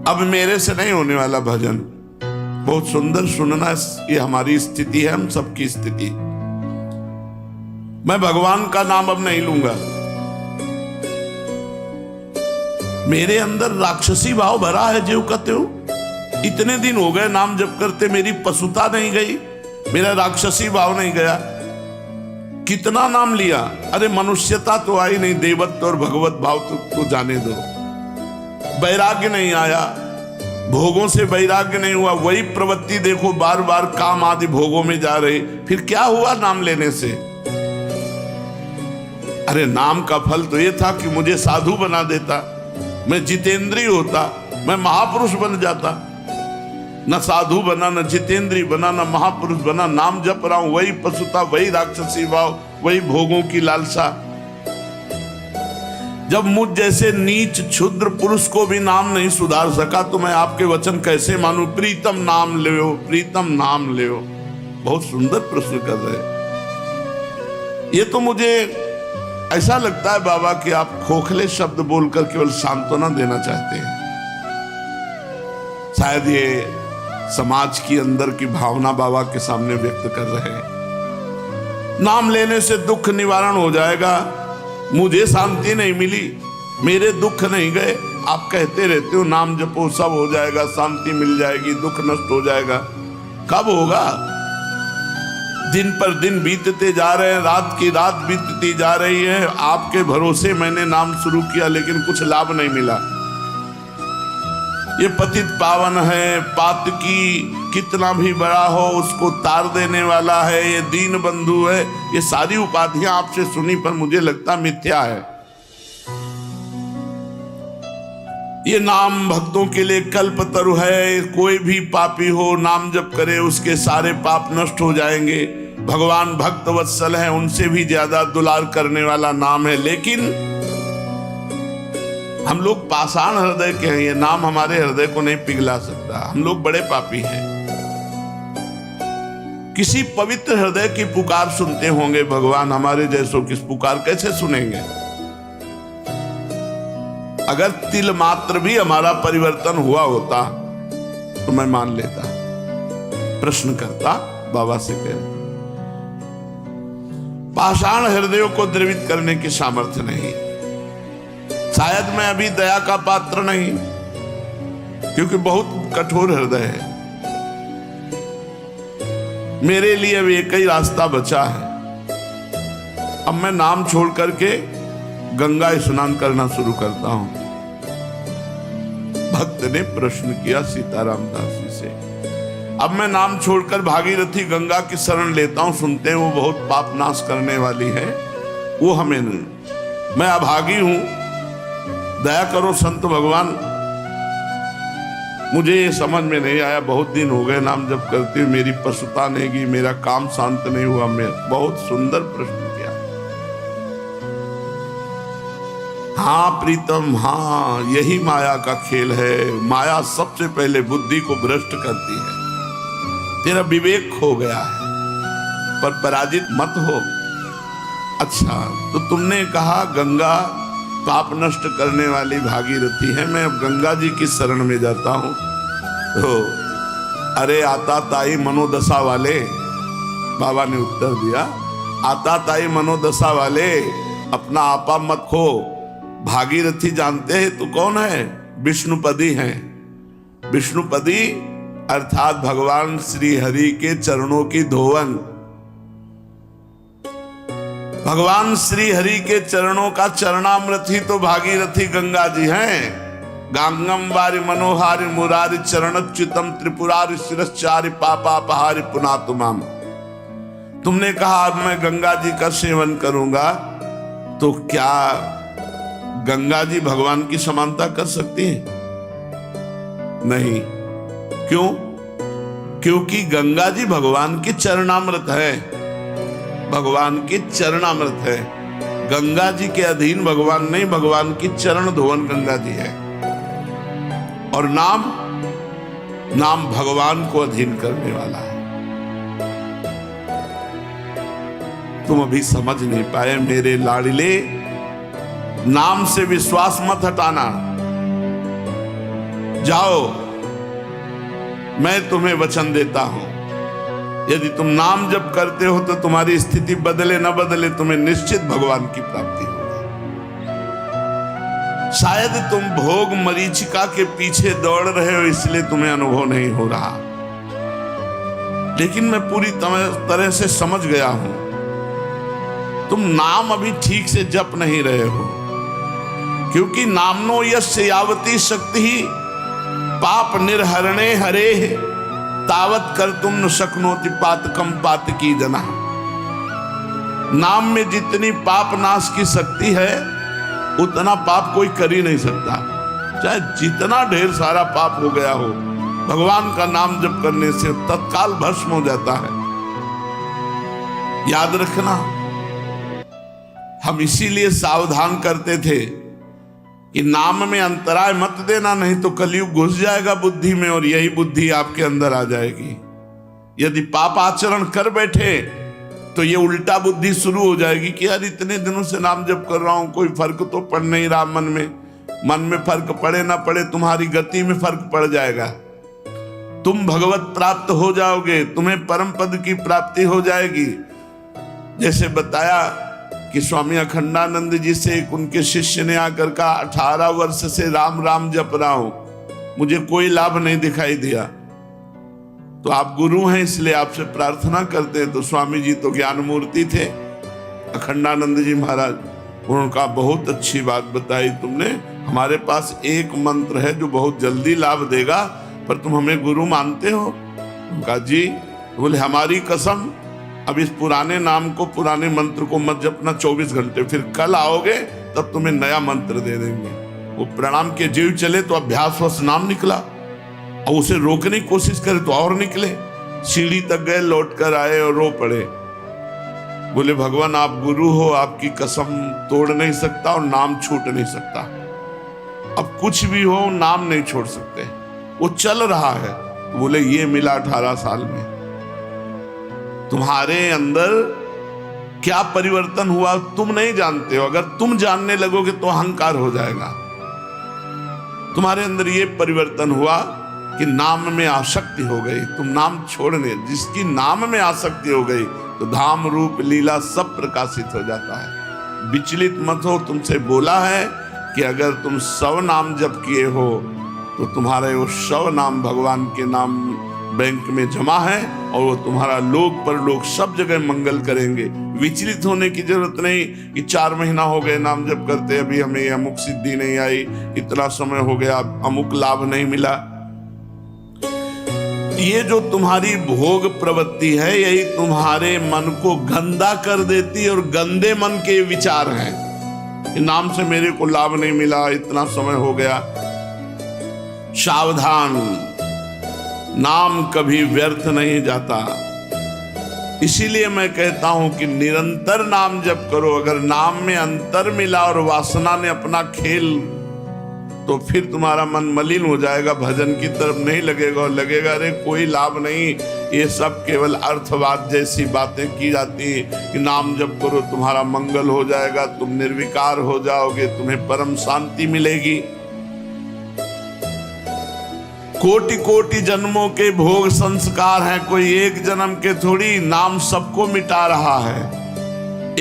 अब मेरे से नहीं होने वाला भजन। बहुत सुंदर सुनना, ये हमारी स्थिति है, हम सबकी स्थिति। मैं भगवान का नाम अब नहीं लूंगा। मेरे अंदर राक्षसी भाव भरा है, जो कहते हो। इतने दिन हो गए नाम जप करते, मेरी पशुता नहीं गई, मेरा राक्षसी भाव नहीं गया। कितना नाम लिया, अरे मनुष्यता तो आई नहीं, देवत्व और भगवत भाव तो जाने दो। वैराग्य नहीं आया, भोगों से वैराग्य नहीं हुआ। वही प्रवृत्ति देखो, बार बार काम आदि भोगों में जा रही। फिर क्या हुआ नाम लेने से? अरे नाम का फल तो ये था कि मुझे साधु बना देता, मैं जितेंद्रिय होता, मैं महापुरुष बन जाता। न साधु बना, न जितेंद्रिय बना, न महापुरुष बना। नाम जप रहा हूं, वही पशुता, वही राक्षसी भाव, वही भोगों की लालसा। जब मुझ जैसे नीच क्षुद्र पुरुष को भी नाम नहीं सुधार सका, तो मैं आपके वचन कैसे मानूं? प्रीतम नाम ले, प्रीतम नाम ले। बहुत सुंदर प्रश्न कर रहे। ये तो मुझे ऐसा लगता है बाबा कि आप खोखले शब्द बोलकर केवल सांत्वना देना चाहते हैं। शायद ये समाज की अंदर की भावना बाबा के सामने व्यक्त कर रहे हैं। नाम लेने से दुख निवारण हो जाएगा। मुझे शांति नहीं मिली, मेरे दुख नहीं गए। आप कहते रहते हो नाम जपो सब हो जाएगा, शांति मिल जाएगी, दुख नष्ट हो जाएगा। कब होगा? दिन पर दिन बीतते जा रहे हैं, रात की रात बीतती जा रही है। आपके भरोसे मैंने नाम शुरू किया, लेकिन कुछ लाभ नहीं मिला। ये पतित पावन है, पातकी कितना भी बड़ा हो उसको तार देने वाला है, ये दीन बंधु है। ये सारी उपाधियां आपसे सुनी, पर मुझे लगता मिथ्या है। ये नाम भक्तों के लिए कल्पतरु है। कोई भी पापी हो नाम जप करे, उसके सारे पाप नष्ट हो जाएंगे। भगवान भक्त वत्सल है, उनसे भी ज्यादा दुलार करने वाला नाम है। लेकिन हम लोग पाषाण हृदय के हैं, ये नाम हमारे हृदय को नहीं पिघला सकता। हम लोग बड़े पापी हैं। किसी पवित्र हृदय की पुकार सुनते होंगे भगवान, हमारे जैसों की पुकार कैसे सुनेंगे? अगर तिल मात्र भी हमारा परिवर्तन हुआ होता तो मैं मान लेता। प्रश्न करता, बाबा से कह, पाषाण हृदयों को द्रवित करने की सामर्थ्य नहीं। शायद मैं अभी दया का पात्र नहीं, क्योंकि बहुत कठोर हृदय है। मेरे लिए अब एक ही रास्ता बचा है। अब मैं नाम छोड़ करके गंगा स्नान करना शुरू करता हूं। भक्त ने प्रश्न किया सीताराम दास जी से। अब मैं नाम छोड़कर भागीरथी गंगा की शरण लेता हूं। सुनते हैं वो बहुत पाप नाश करने वाली है, वो हमें नहीं। मैं अभागी हूं, दया करो संत भगवान। मुझे ये समझ में नहीं आया, बहुत दिन हो गए नाम जप करते हुए, मेरी पशुता नहीं गई, मेरा काम शांत नहीं हुआ। मैं बहुत सुंदर प्रश्न किया। हाँ प्रीतम, हाँ यही माया का खेल है। माया सबसे पहले बुद्धि को भ्रष्ट करती है। तेरा विवेक खो गया है, पर पराजित मत हो। अच्छा, तो तुमने कहा गंगा पाप नष्ट करने वाली भागीरथी है, मैं अब गंगा जी की शरण में जाता हूं। तो अरे आता ताई मनोदशा वाले, बाबा ने उत्तर दिया, आता ताई मनोदशा वाले, अपना आपा मत खो। भागीरथी जानते हैं तो कौन है? विष्णुपदी हैं। विष्णुपदी अर्थात भगवान श्री हरि के चरणों की धोवन। भगवान श्री हरि के चरणों का चरणामृत ही तो भागीरथी गंगा जी हैं। गांगम वारि मनोहारि मुरारि चरणच्युतम त्रिपुरारि शिरश्चारि पापापहारि पुनातुमाम। तुमने कहा अब मैं गंगा जी का सेवन करूंगा, तो क्या गंगा जी भगवान की समानता कर सकती है? नहीं। क्यों? क्योंकि गंगा जी भगवान की चरणामृत है। भगवान की चरणामृत है। गंगा जी के अधीन भगवान नहीं, भगवान की चरण धोवन गंगा जी है। और नाम भगवान को अधीन करने वाला है। तुम अभी समझ नहीं पाए मेरे लाडले। नाम से विश्वास मत हटाना। जाओ, मैं तुम्हें वचन देता हूं, यदि तुम नाम जप करते हो तो तुम्हारी स्थिति बदले न बदले, तुम्हें निश्चित भगवान की प्राप्ति होगी। शायद तुम भोग मरीचिका के पीछे दौड़ रहे हो, इसलिए तुम्हें अनुभव नहीं हो रहा, लेकिन मैं पूरी तरह से समझ गया हूं, तुम नाम अभी ठीक से जप नहीं रहे हो, क्योंकि नामनो यस्य यावती शक्ति ही पाप निर्हरणे हरे तावत कर तुम न शक्नोति पातकम पातकी जना। नाम में जितनी पाप नाश की शक्ति है उतना पाप कोई कर ही नहीं सकता, चाहे जितना ढेर सारा पाप हो गया हो, भगवान का नाम जप करने से तत्काल भस्म हो जाता है। याद रखना, हम इसीलिए सावधान करते थे कि नाम में अंतराय मत देना, नहीं तो कलयुग घुस जाएगा बुद्धि में और यही बुद्धि आपके अंदर आ जाएगी। यदि पाप आचरण कर बैठे तो ये उल्टा बुद्धि शुरू हो जाएगी कि यार इतने दिनों से नाम जप कर रहा हूं, कोई फर्क तो पड़ नहीं रहा मन में फर्क पड़े ना पड़े, तुम्हारी गति में फर्क पड़ जाएगा, तुम भगवत प्राप्त हो जाओगे, तुम्हें परम पद की प्राप्ति हो जाएगी। जैसे बताया कि स्वामी अखंडानंद जी से एक उनके शिष्य ने आकर कहा, 18 वर्ष से राम राम जप रहा हूं, मुझे कोई लाभ नहीं दिखाई दिया, तो आप गुरु हैं इसलिए आपसे प्रार्थना करते हैं। तो स्वामी जी तो ज्ञान मूर्ति थे, अखंडानंद जी महाराज, उनका बहुत अच्छी बात बताई तुमने, हमारे पास एक मंत्र है जो बहुत जल्दी लाभ देगा, पर तुम हमें गुरु मानते हो? उनका जी। बोले हमारी कसम, अब इस पुराने नाम को, पुराने मंत्र को मत जपना 24 घंटे, फिर कल आओगे तब तुम्हें नया मंत्र दे देंगे। वो प्रणाम के जीव चले तो अभ्यासवश नाम निकला, और उसे रोकने की कोशिश करे तो और निकले, सीढ़ी तक गए, लौट कर आए और रो पड़े। बोले भगवान आप गुरु हो, आपकी कसम तोड़ नहीं सकता और नाम छूट नहीं सकता, अब कुछ भी हो नाम नहीं छोड़ सकते, वो चल रहा है। तो बोले ये मिला 18 साल में, तुम्हारे अंदर क्या परिवर्तन हुआ तुम नहीं जानते हो, अगर तुम जानने लगोगे तो अहंकार हो जाएगा। तुम्हारे अंदर ये परिवर्तन हुआ कि नाम में आसक्ति हो गई, तुम नाम छोड़ने, जिसकी नाम में आसक्ति हो गई तो धाम रूप लीला सब प्रकाशित हो जाता है। विचलित मत हो, तुमसे बोला है कि अगर तुम 100 नाम जप किए हो तो तुम्हारे वो 100 नाम भगवान के नाम बैंक में जमा है, और वो तुम्हारा लोक परलोक सब जगह मंगल करेंगे। विचलित होने की जरूरत नहीं कि 4 महीना हो गए नाम जप करते, अभी हमें अमुक सिद्धि नहीं आई, इतना समय हो गया अमुक लाभ नहीं मिला। ये जो तुम्हारी भोग प्रवृत्ति है यही तुम्हारे मन को गंदा कर देती है, और गंदे मन के विचार हैं, नाम से मेरे को लाभ नहीं मिला, इतना समय हो गया। सावधान, नाम कभी व्यर्थ नहीं जाता, इसीलिए मैं कहता हूं कि निरंतर नाम जप करो। अगर नाम में अंतर मिला और वासना ने अपना खेल, तो फिर तुम्हारा मन मलिन हो जाएगा, भजन की तरफ नहीं लगेगा, और लगेगा अरे कोई लाभ नहीं, ये सब केवल अर्थवाद जैसी बातें की जाती हैं कि नाम जप करो तुम्हारा मंगल हो जाएगा, तुम निर्विकार हो जाओगे, तुम्हें परम शांति मिलेगी। कोटि कोटि जन्मों के भोग संस्कार हैं, कोई एक जन्म के थोड़ी, नाम सबको मिटा रहा है।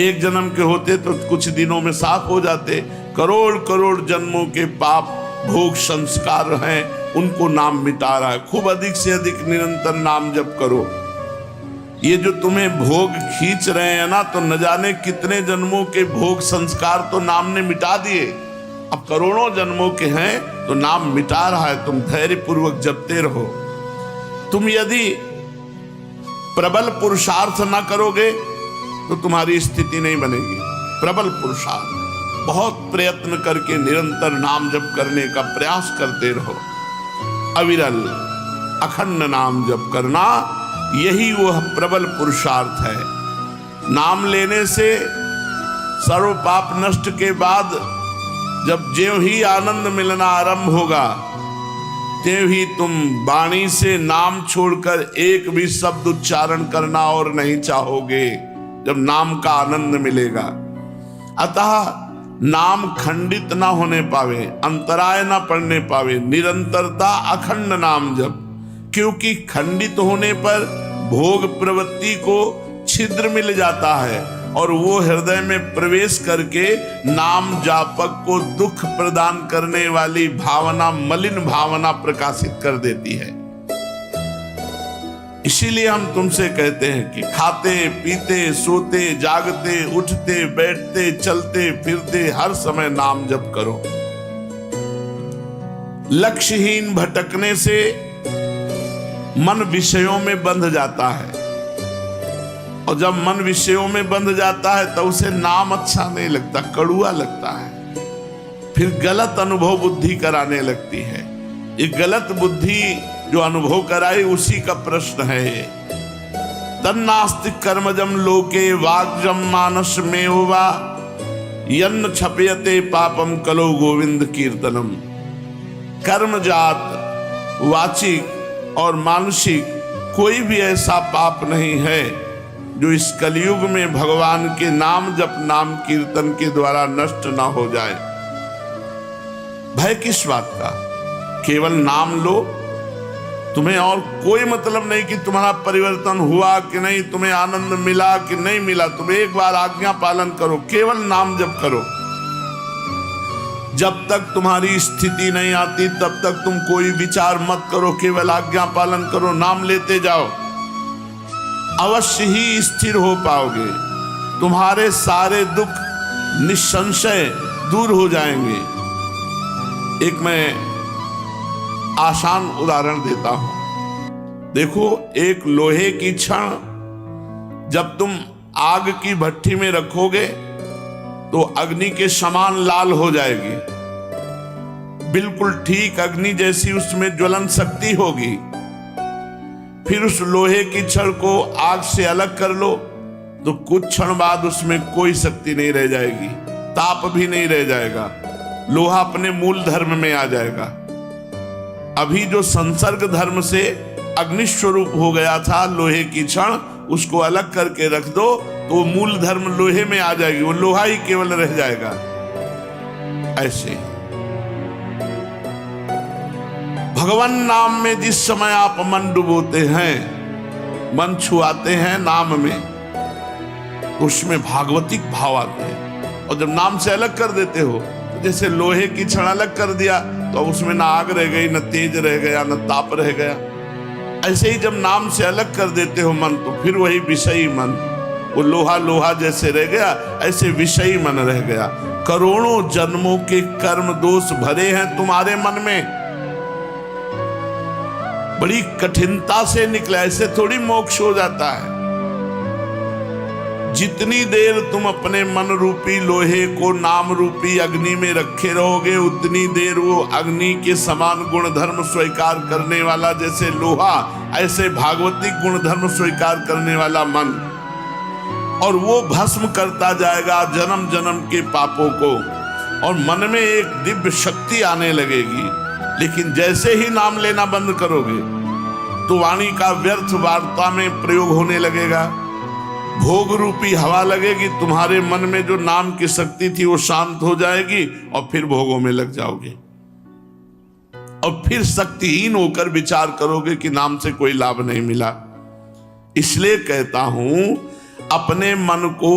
एक जन्म के होते तो कुछ दिनों में साफ हो जाते, करोड़ करोड़ जन्मों के पाप भोग संस्कार हैं, उनको नाम मिटा रहा है। खूब अधिक से अधिक निरंतर नाम जप करो। ये जो तुम्हें भोग खींच रहे हैं ना, तो न जाने कितने जन्मों के भोग संस्कार तो नाम ने मिटा दिए, अब करोड़ों जन्मों के हैं तो नाम मिटा रहा है। तुम धैर्य पूर्वक जपते रहो। तुम यदि प्रबल पुरुषार्थ ना करोगे तो तुम्हारी स्थिति नहीं बनेगी। प्रबल पुरुषार्थ, बहुत प्रयत्न करके निरंतर नाम जप करने का प्रयास करते रहो। अविरल अखंड नाम जप करना, यही वह प्रबल पुरुषार्थ है। नाम लेने से सर्व पाप नष्ट के बाद जब ज्यों ही आनंद मिलना आरंभ होगा, त्यों ही तुम वाणी से नाम छोड़कर एक भी शब्द उच्चारण करना और नहीं चाहोगे, जब नाम का आनंद मिलेगा। अतः नाम खंडित ना होने पावे, अंतराय ना पड़ने पावे, निरंतरता अखंड नाम जप। क्योंकि खंडित होने पर भोग प्रवृत्ति को छिद्र मिल जाता है और वो हृदय में प्रवेश करके नाम जापक को दुख प्रदान करने वाली भावना, मलिन भावना प्रकाशित कर देती है। इसीलिए हम तुमसे कहते हैं कि खाते पीते सोते जागते उठते बैठते चलते फिरते हर समय नाम जप करो। लक्ष्यहीन भटकने से मन विषयों में बंध जाता है और जब मन विषयों में बंध जाता है तो उसे नाम अच्छा नहीं लगता, कड़ुआ लगता है, फिर गलत अनुभव बुद्धि कराने लगती है। ये गलत बुद्धि जो अनुभव कराए उसी का प्रश्न है। तन्नास्तिक कर्मजम लोके वाग्जम मानस में होवा यन्न छपयते पापम कलो गोविंद कीर्तनम। कर्मजात वाचिक और मानसिक कोई भी ऐसा पाप नहीं है जो इस कलयुग में भगवान के नाम जप नाम कीर्तन के द्वारा नष्ट ना हो जाए। भय किस बात का? केवल नाम लो, तुम्हें और कोई मतलब नहीं कि तुम्हारा परिवर्तन हुआ कि नहीं, तुम्हें आनंद मिला कि नहीं मिला। तुम एक बार आज्ञा पालन करो, केवल नाम जप करो। जब तक तुम्हारी स्थिति नहीं आती तब तक तुम कोई विचार मत करो, केवल आज्ञा पालन करो, नाम लेते जाओ, अवश्य ही स्थिर हो पाओगे। तुम्हारे सारे दुख निसंशय दूर हो जाएंगे। एक मैं आसान उदाहरण देता हूं। देखो, एक लोहे की छड़ जब तुम आग की भट्ठी में रखोगे तो अग्नि के समान लाल हो जाएगी, बिल्कुल ठीक अग्नि जैसी उसमें ज्वलन शक्ति होगी। फिर उस लोहे की छड़ को आग से अलग कर लो तो कुछ क्षण बाद उसमें कोई शक्ति नहीं रह जाएगी, ताप भी नहीं रह जाएगा, लोहा अपने मूल धर्म में आ जाएगा। अभी जो संसर्ग धर्म से अग्नि स्वरूप हो गया था लोहे की छड़, उसको अलग करके रख दो तो वो मूल धर्म लोहे में आ जाएगी, वो लोहा ही केवल रह जाएगा। ऐसे भगवान नाम में जिस समय आप मन डुबोते हैं, मन छुआते हैं नाम में, उसमें भागवतिक भाव आते हैं। और जब नाम से अलग कर देते हो तो जैसे लोहे की छड़ अलग कर दिया तो उसमें ना आग रह गई, न तेज रह गया, न ताप रह गया। ऐसे ही जब नाम से अलग कर देते हो मन तो फिर वही विषयी मन, वो लोहा लोहा जैसे रह गया, ऐसे विषयी मन रह गया। करोड़ों जन्मों के कर्म दोष भरे हैं तुम्हारे मन में, बड़ी कठिनता से निकला, ऐसे थोड़ी मोक्ष हो जाता है। जितनी देर तुम अपने मन रूपी लोहे को नाम रूपी अग्नि में रखे रहोगे उतनी देर वो अग्नि के समान गुणधर्म स्वीकार करने वाला जैसे लोहा, ऐसे भागवतिक गुणधर्म स्वीकार करने वाला मन, और वो भस्म करता जाएगा जन्म जन्म के पापों को, और मन में एक दिव्य शक्ति आने लगेगी। लेकिन जैसे ही नाम लेना बंद करोगे तो वाणी का व्यर्थ वार्ता में प्रयोग होने लगेगा, भोग रूपी हवा लगेगी, तुम्हारे मन में जो नाम की शक्ति थी वो शांत हो जाएगी और फिर भोगों में लग जाओगे और फिर शक्तिहीन होकर विचार करोगे कि नाम से कोई लाभ नहीं मिला। इसलिए कहता हूं, अपने मन को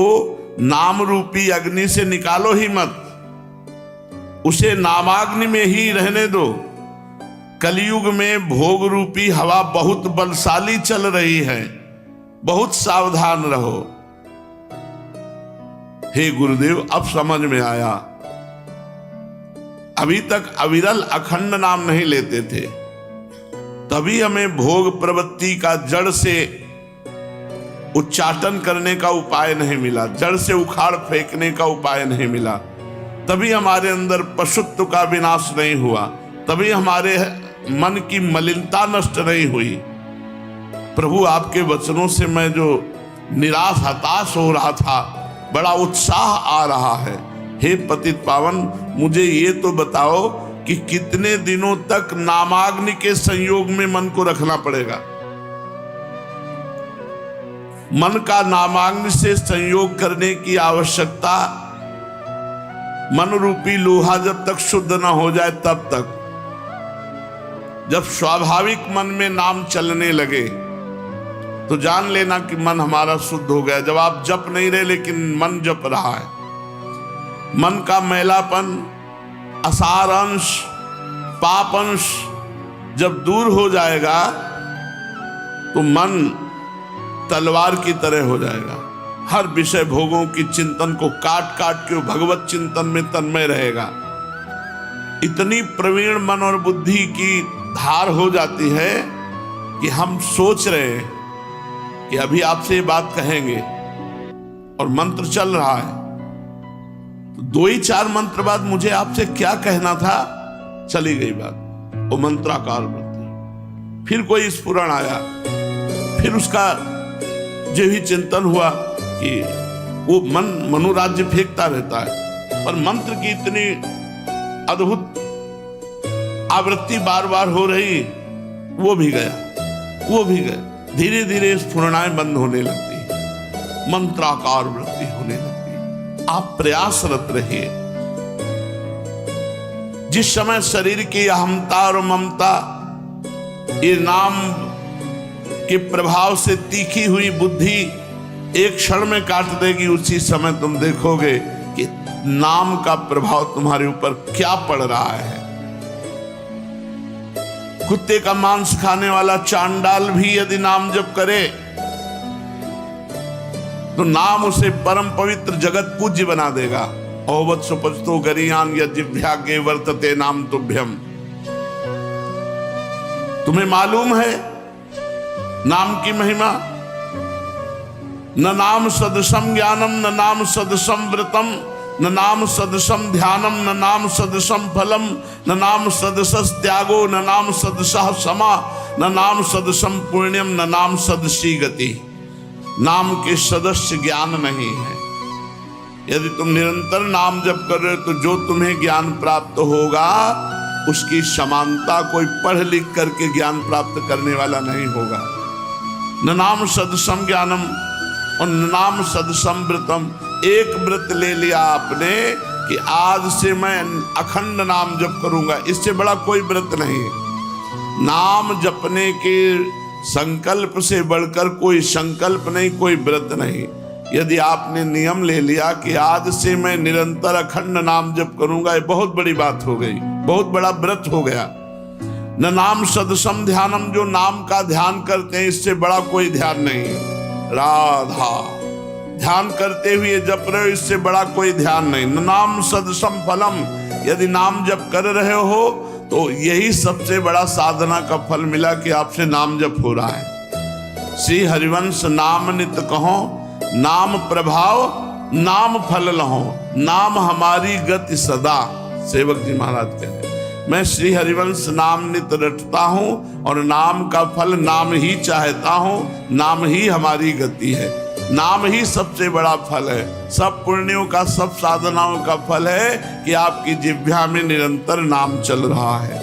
नाम रूपी अग्नि से निकालो ही मत, उसे नामाग्नि में ही रहने दो। कलयुग में भोग रूपी हवा बहुत बलशाली चल रही है, बहुत सावधान रहो। हे गुरुदेव, अब समझ में आया। अभी तक अविरल अखंड नाम नहीं लेते थे, तभी हमें भोग प्रवृत्ति का जड़ से उच्चाटन करने का उपाय नहीं मिला, जड़ से उखाड़ फेंकने का उपाय नहीं मिला, तभी हमारे अंदर पशुत्व का विनाश नहीं हुआ, तभी हमारे मन की मलिनता नष्ट नहीं हुई। प्रभु, आपके वचनों से मैं जो निराश हताश हो रहा था, बड़ा उत्साह आ रहा है। हे पतित पावन, मुझे ये तो बताओ कि कितने दिनों तक नामाग्नि के संयोग में मन को रखना पड़ेगा? मन का नामाग्नि से संयोग करने की आवश्यकता मन रूपी लोहा जब तक शुद्ध ना हो जाए तब तक। जब स्वाभाविक मन में नाम चलने लगे तो जान लेना कि मन हमारा शुद्ध हो गया। जब आप जप नहीं रहे लेकिन मन जप रहा है, मन का मैलापन, असार अंश, पाप अंश जब दूर हो जाएगा तो मन तलवार की तरह हो जाएगा। हर विषय भोगों की चिंतन को काट काट के भगवत चिंतन में तन्मय रहेगा। इतनी प्रवीण मन और बुद्धि की धार हो जाती है कि हम सोच रहे हैं कि अभी आपसे ये बात कहेंगे और मंत्र चल रहा है, तो 2 ही 4 मंत्र बाद मुझे आपसे क्या कहना था चली गई बात। वो मंत्राकार वृत्ति। फिर कोई स्फुरण आया, फिर उसका जो ही चिंतन हुआ कि वो मन मनोराज्य फेंकता रहता है, पर मंत्र की इतनी अद्भुत आवृत्ति बार बार हो रही, वो भी गया, वो भी गया। धीरे धीरे स्फुरणाएं बंद होने लगती, मंत्राकार वृत्ति होने लगती। आप प्रयासरत रहिए। जिस समय शरीर की अहमता और ममता ये नाम के प्रभाव से तीखी हुई बुद्धि एक क्षण में काट देगी, उसी समय तुम देखोगे कि नाम का प्रभाव तुम्हारे ऊपर क्या पड़ रहा है। कुत्ते का मांस खाने वाला चांडाल भी यदि नाम जप करे तो नाम उसे परम पवित्र जगत पूज्य बना देगा। ओवत सुपस्तो गरियान यज्ञभ्यागे वर्तते नाम तुभ्यम। तुम्हें मालूम है नाम की महिमा? न नाम सदसम ज्ञानम, न नाम सदसम व्रतम, न नाम सदसम ध्यानम, न नाम सदसम फलम, न नाम सदसस त्यागो, न नाम सदसः समा, न नाम सदसम पुण्यम, न नाम सदसी गति। नाम के सदस्य ज्ञान नहीं है। यदि तुम निरंतर नाम जप कर रहे हो तो जो तुम्हें ज्ञान प्राप्त होगा उसकी समानता कोई पढ़ लिख करके ज्ञान प्राप्त करने वाला नहीं होगा। न नाम सदसम ज्ञानम और न नाम सदसम व्रतम। एक व्रत ले लिया आपने कि आज से मैं अखंड नाम जप करूंगा, इससे बड़ा कोई व्रत नहीं है। नाम जपने के संकल्प से बढ़कर कोई संकल्प नहीं, कोई व्रत नहीं। यदि आपने नियम ले लिया कि आज से मैं निरंतर अखंड नाम जप करूंगा, ये बहुत बड़ी बात हो गई, बहुत बड़ा व्रत हो गया। न नाम सदसम ध्यानम, जो नाम का ध्यान करते हैं इससे बड़ा कोई ध्यान नहीं। राधा ध्यान करते हुए जप रहे हो, इससे बड़ा कोई ध्यान नहीं। न नाम सदसम फलम, यदि नाम जप कर रहे हो तो यही सबसे बड़ा साधना का फल मिला कि आपसे नाम जप हो रहा है। श्री हरिवंश नाम नित कहो, नाम प्रभाव नाम फल लहो, नाम हमारी गति सदा। सेवक जी महाराज कहते हैं मैं श्री हरिवंश नाम नित रटता हूं और नाम का फल नाम ही चाहता हूं, नाम ही हमारी गति है, नाम ही सबसे बड़ा फल है। सब पुण्यों का, सब साधनाओं का फल है कि आपकी जिह्वा में निरंतर नाम चल रहा है।